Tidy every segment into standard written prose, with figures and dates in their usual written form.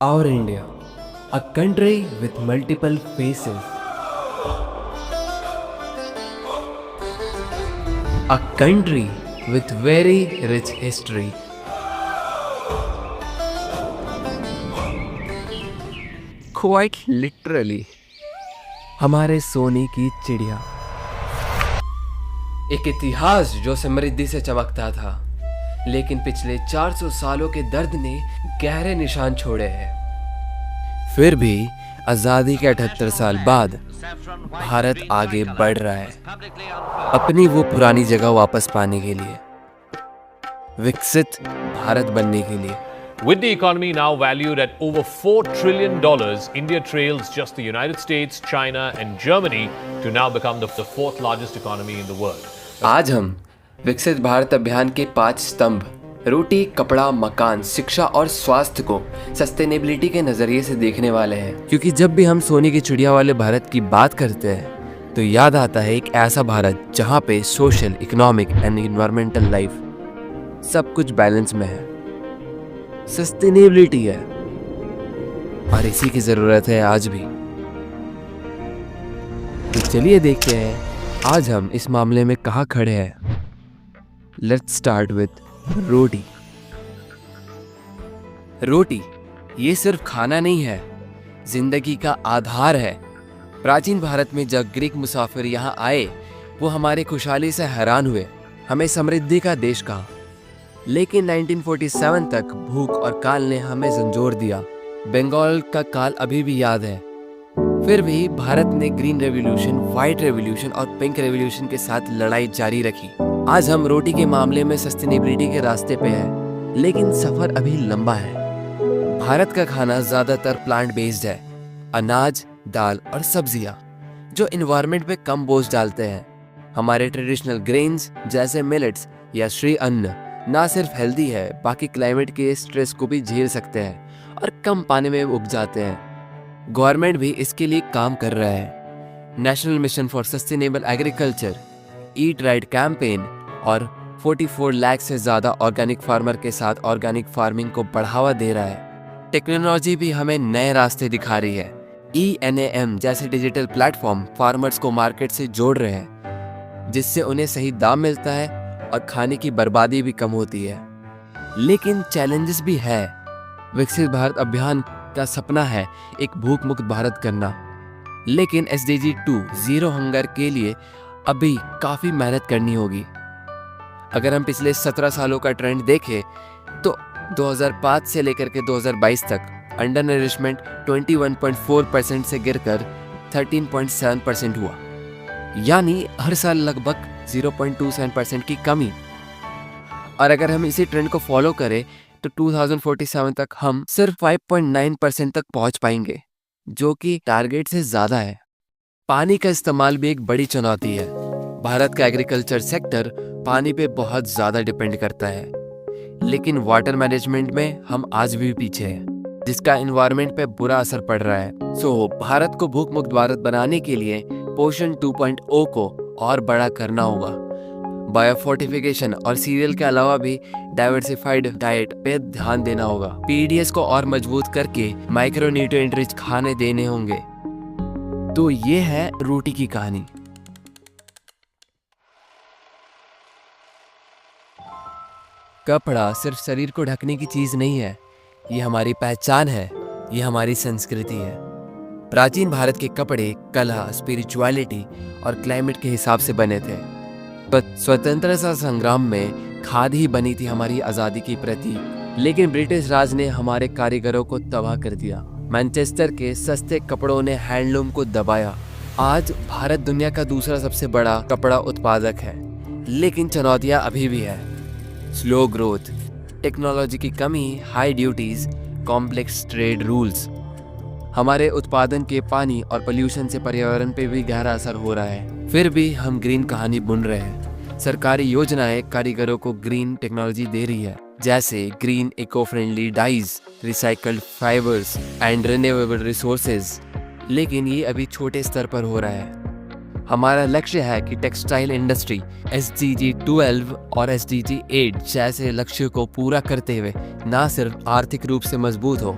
Our India, a country with multiple faces, a country with very rich history, quite literally, हमारे सोने की चिड़िया, एक इतिहास जो समृद्धि से चमकता था, लेकिन पिछले 400 सालों के दर्द ने गहरे निशान छोड़े हैं। फिर भी आज़ादी के 78 साल बाद भारत आगे बढ़ रहा है अपनी वो पुरानी जगह वापस पाने के लिए, विकसित भारत बनने के लिए। With the economy now valued at over $4 trillion, India trails just the United States, China and Germany to now become the fourth largest economy in the world. आज हम विकसित भारत अभियान के 5 स्तंभ रोटी, कपड़ा, मकान, शिक्षा और स्वास्थ्य को सस्टेनेबिलिटी के नजरिए से देखने वाले हैं। क्योंकि जब भी हम सोने की चिड़िया वाले भारत की बात करते हैं तो याद आता है एक ऐसा भारत जहाँ पे social, economic and environmental life सब कुछ बैलेंस में है, सस्टेनेबिलिटी है, और इसी की जरूरत है आज भी। तो चलिए देखते हैं आज हम इस मामले में कहाँ खड़े हैं। लेट्स स्टार्ट विथ रोटी। रोटी ये सिर्फ खाना नहीं है, जिंदगी का आधार है। प्राचीन भारत में जब ग्रीक मुसाफिर यहाँ आए वो हमारे खुशहाली से हैरान हुए, हमें समृद्धि का देश कहा। लेकिन 1947 तक भूख और काल ने हमें झंझोर दिया। बंगाल का काल अभी भी याद है। फिर भी भारत ने ग्रीन रेवोल्यूशन, व्हाइट रेवोल्यूशन और पिंक रेवोल्यूशन के साथ लड़ाई जारी रखी। आज हम रोटी के मामले में सस्टेनेबिलिटी के रास्ते पे हैं, लेकिन सफर अभी लंबा है। भारत का खाना ज्यादातर प्लांट बेस्ड है, अनाज, दाल और सब्जियां जो इन्वायरमेंट पे कम बोझ डालते हैं। हमारे ट्रेडिशनल ग्रेन्स जैसे मिलेट्स या श्री अन्न ना सिर्फ हेल्दी है, बाकी क्लाइमेट के स्ट्रेस को भी झेल सकते हैं और कम पानी में उग जाते हैं। गवर्नमेंट भी इसके लिए काम कर रहा है। National mission for sustainable agriculture, eat right campaign और 44 लाख से ज़्यादा ऑर्गेनिक फार्मर के साथ ऑर्गेनिक फार्मिंग को बढ़ावा दे रहा है। टेक्नोलॉजी भी हमें नए रास्ते दिखा रही है। ENAM जैसे डिजिटल प्लेटफॉर्म फार्मर्स को मार्केट से जोड़ रहे हैं, जिससे उन्हें सही दाम मिलता है और खाने की बर्बादी भी कम होती है। लेकिन चैलेंजेस भी है। विकसित भारत अभियान का सपना है एक भूख मुक्त भारत करना, लेकिन SDG 2 जीरो हंगर के लिए अभी काफी मेहनत करनी होगी। अगर हम पिछले 17 सालों का ट्रेंड देखें तो 2005 से लेकर के 2022 तक अंडर नरिशमेंट 21.4% से गिरकर 13.7% हुआ, यानी हर साल लगभग 0.27% की कमी। और अगर हम इसी ट्रेंड को फॉलो करें तो 2047 तक हम सिर्फ 5.9% तक पहुंच पाएंगे, जो कि टारगेट से ज्यादा है। पानी का इस्तेमाल भी एक बड़ी चुनौती है। भारत का एग्रीकल्चर सेक्टर पानी पे बहुत ज्यादा डिपेंड करता है, लेकिन वाटर मैनेजमेंट में हम आज भी पीछे हैं, जिसका एनवायरनमेंट पे बुरा असर पड़ रहा है। भारत को भूख मुक्त भारत बनाने के लिए पोषण 2.0 को और बड़ा करना होगा। बायोफोर्टिफिकेशन और सीरियल के अलावा भी डाइवर्सिफाइड डाइट पे ध्यान देना होगा। PDS को और मजबूत करके माइक्रोन्यूट्रिएंट रिच खाने देने होंगे। तो ये है रोटी की कहानी। कपड़ा सिर्फ शरीर को ढकने की चीज नहीं है, ये हमारी पहचान है, ये हमारी संस्कृति है। प्राचीन भारत के कपड़े कला, स्पिरिचुअलिटी और क्लाइमेट के हिसाब से बने थे। स्वतंत्रता संग्राम में खादी ही बनी थी हमारी आजादी की प्रतीक, लेकिन ब्रिटिश राज ने हमारे कारीगरों को तबाह कर दिया। मैनचेस्टर के सस्ते कपड़ों ने हैंडलूम को दबाया। आज भारत दुनिया का दूसरा सबसे बड़ा कपड़ा उत्पादक है, लेकिन चुनौतियां अभी भी है। स्लो ग्रोथ, टेक्नोलॉजी की कमी, high duties, complex trade rules. हमारे उत्पादन के पानी और पोल्यूशन से पर्यावरण पे भी गहरा असर हो रहा है। फिर भी हम ग्रीन कहानी बुन रहे हैं। सरकारी योजनाएं कारीगरों को ग्रीन टेक्नोलॉजी दे रही है, जैसे green eco friendly dyes, recycled fibres and renewable resources, लेकिन ये अभी छोटे स्तर पर हो रहा है। हमारा लक्ष्य है कि टेक्सटाइल इंडस्ट्री SDG 12 और SDG 8 जैसे लक्ष्य को पूरा करते हुए न सिर्फ आर्थिक रूप से मजबूत हो,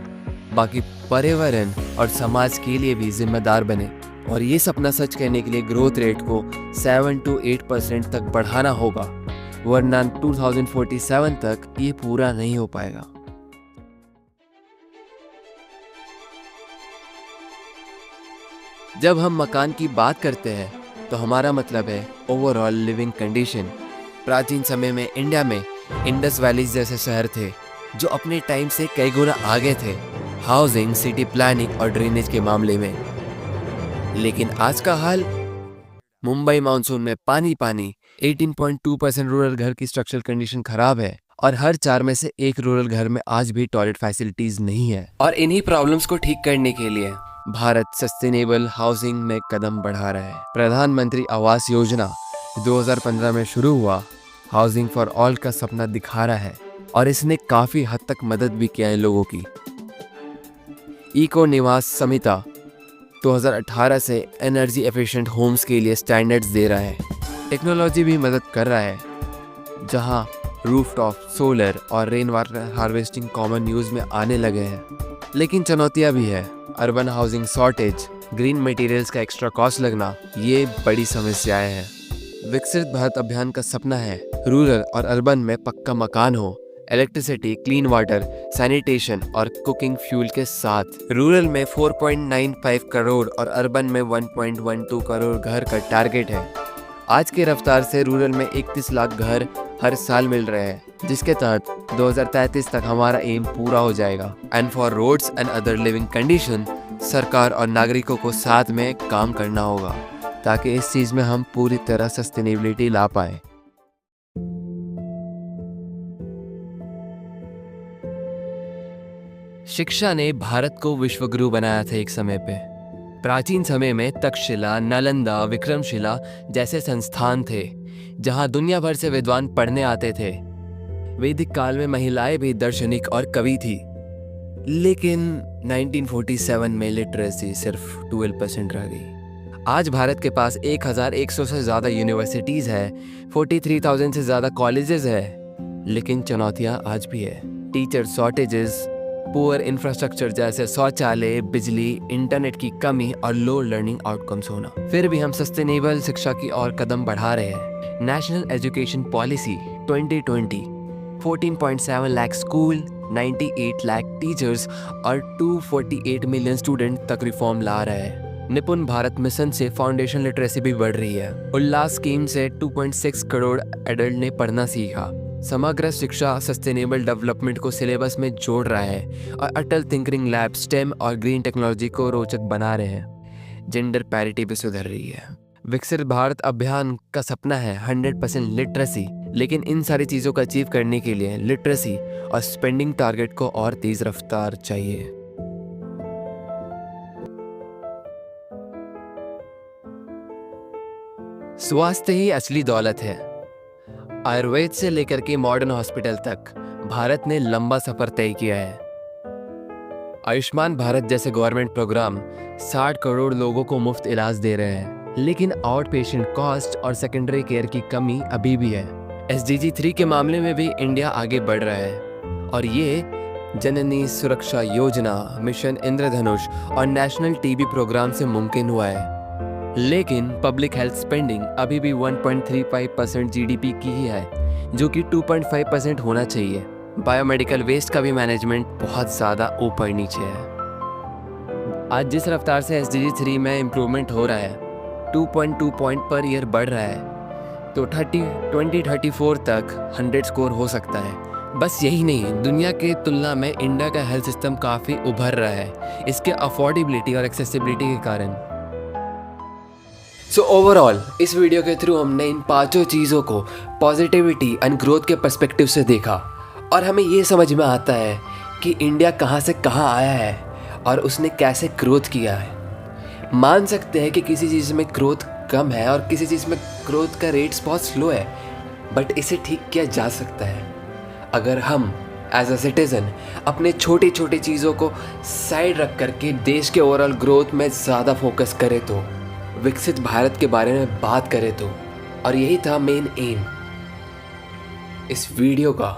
बाकी पर्यावरण और समाज के लिए भी जिम्मेदार बने। और ये सपना सच करने के लिए ग्रोथ रेट को 7 to 8% तक बढ़ाना होगा, वरना 2047 तक ये पूरा नहीं हो पाएगा। जब हम मकान की बात करते हैं तो हमारा मतलब है ओवरऑल लिविंग कंडीशन। प्राचीन समय में इंडिया में इंडस वैली जैसे शहर थे जो अपने टाइम से कई गुना आगे थे हाउसिंग, सिटी प्लानिंग और ड्रेनेज के मामले में। लेकिन आज का हाल, मुंबई मानसून में पानी 18.2% रूरल घर की स्ट्रक्चरल कंडीशन खराब है और हर 4 में से 1 रूरल घर में आज भी टॉयलेट फैसिलिटीज नहीं है। और इन्हीं प्रॉब्लम्स को ठीक करने के लिए भारत सस्टेनेबल हाउसिंग में कदम बढ़ा रहा है। प्रधानमंत्री आवास योजना 2015 में शुरू हुआ, हाउसिंग फॉर ऑल का सपना दिखा रहा है और इसने काफी हद तक मदद भी किया है लोगों की। इको निवास संहिता 2018 से एनर्जी एफिशिएंट होम्स के लिए स्टैंडर्ड्स दे रहा है। टेक्नोलॉजी भी मदद कर रहा है, जहां रूफटॉप सोलर और rain water harvesting common use में आने लगे हैं। लेकिन चुनौतियां भी है, urban housing shortage, green materials का एक्स्ट्रा कॉस्ट लगना, ये बड़ी समस्याएं हैं। विकसित भारत अभियान का सपना है रूरल और अर्बन में पक्का मकान हो, इलेक्ट्रिसिटी, क्लीन वाटर, सैनिटेशन और कुकिंग फ्यूल के साथ। रूरल में 4.95 करोड़ और अर्बन में 1.12 करोड़ घर का टारगेट है। आज के रफ्तार से रूरल में 31 लाख घर हर साल मिल रहे हैं, जिसके तहत 2033 तक हमारा एम पूरा हो जाएगा। And for roads and other living condition, सरकार और नागरिकों को साथ में काम करना होगा ताकि इस चीज में हम पूरी तरह सस्टेनेबिलिटी ला पाए। शिक्षा ने भारत को विश्वगुरु बनाया था एक समय पे। प्राचीन समय में तक्षशिला, नालंदा, विक्रमशिला जैसे संस्थान थे जहां दुनिया भर से विद्वान पढ़ने आते थे। वैदिक काल में महिलाएं भी दार्शनिक और कवि थी। लेकिन 1947 में लिटरेसी सिर्फ 12% रह गई। आज भारत के पास 1100 से ज़्यादा यूनिवर्सिटीज़ है, 43,000 से ज़्यादा कॉलेजेस है। लेकिन चुनौतियाँ आज भी है, टीचर शॉर्टेजेस, पुअर इंफ्रास्ट्रक्चर जैसे शौचालय, बिजली, इंटरनेट की कमी और लो लर्निंग आउटकम्स होना। फिर भी हम सस्टेनेबल शिक्षा की ओर कदम बढ़ा रहे हैं। National education policy 2020 14.7 lakh school, 98 lakh teachers और 248 मिलियन स्टूडेंट तक रिफॉर्म ला रहा है। निपुण भारत मिशन से फाउंडेशन लिटरेसी भी बढ़ रही है। उल्लास स्कीम से 2.6 करोड़ एडल्ट ने पढ़ना सीखा। समग्र शिक्षा सस्टेनेबल डेवलपमेंट को सिलेबस में जोड़ रहा है और अटल थिंकिंग लैब स्टेम और ग्रीन टेक्नोलॉजी को रोचक बना रहे हैं। जेंडर पैरिटी भी सुधर रही है। विकसित भारत अभियान का सपना है 100% लिटरेसी, लेकिन इन सारी चीज़ों को अचीव करने के लिए लिटरेसी और स्पेंडिंग टारगेट को और तेज रफ्तार चाहिए। स्वास्थ्य ही असली दौलत है। आयुर्वेद से लेकर के मॉडर्न हॉस्पिटल तक भारत ने लंबा सफर तय किया है। आयुष्मान भारत जैसे गवर्नमेंट प्रोग्राम 60 करोड़ लोगों को मुफ्त इलाज दे रहे हैं, लेकिन आउट पेशेंट कॉस्ट और सेकेंडरी केयर की कमी अभी भी है। SDG 3 के मामले में भी इंडिया आगे बढ़ रहा है और ये जननी सुरक्षा योजना, मिशन इंद्रधनुष और नेशनल टीबी प्रोग्राम से मुमकिन हुआ है। लेकिन पब्लिक हेल्थ स्पेंडिंग अभी भी 1.35% GDP की ही है, जो कि 2.5% होना चाहिए। बायोमेडिकल वेस्ट का भी मैनेजमेंट बहुत ज़्यादा ऊपर नीचे है। आज जिस रफ्तार से SDG 3 में इम्प्रूवमेंट हो रहा है, 2.2 पॉइंट पर ईयर बढ़ रहा है, तो 2034 तक 100 स्कोर हो सकता है। बस यही नहीं, दुनिया के तुलना में इंडिया का हेल्थ सिस्टम काफ़ी उभर रहा है, इसके अफोर्डेबिलिटी और एक्सेसिबिलिटी के कारण। सो ओवरऑल इस वीडियो के थ्रू हमने इन 5 चीज़ों को पॉजिटिविटी एंड ग्रोथ के पर्सपेक्टिव से देखा और हमें ये समझ में आता है कि इंडिया कहाँ से कहाँ आया है और उसने कैसे ग्रोथ किया है। मान सकते हैं कि किसी चीज़ में ग्रोथ कम है और किसी चीज़ में ग्रोथ का रेट्स बहुत स्लो है, बट इसे ठीक किया जा सकता है अगर हम एज अ सिटीज़न अपने छोटी छोटी चीज़ों को साइड रख करके देश के ओवरऑल ग्रोथ में ज़्यादा फोकस करें तो, विकसित भारत के बारे में बात करें तो। और यही था मेन एम इस वीडियो का।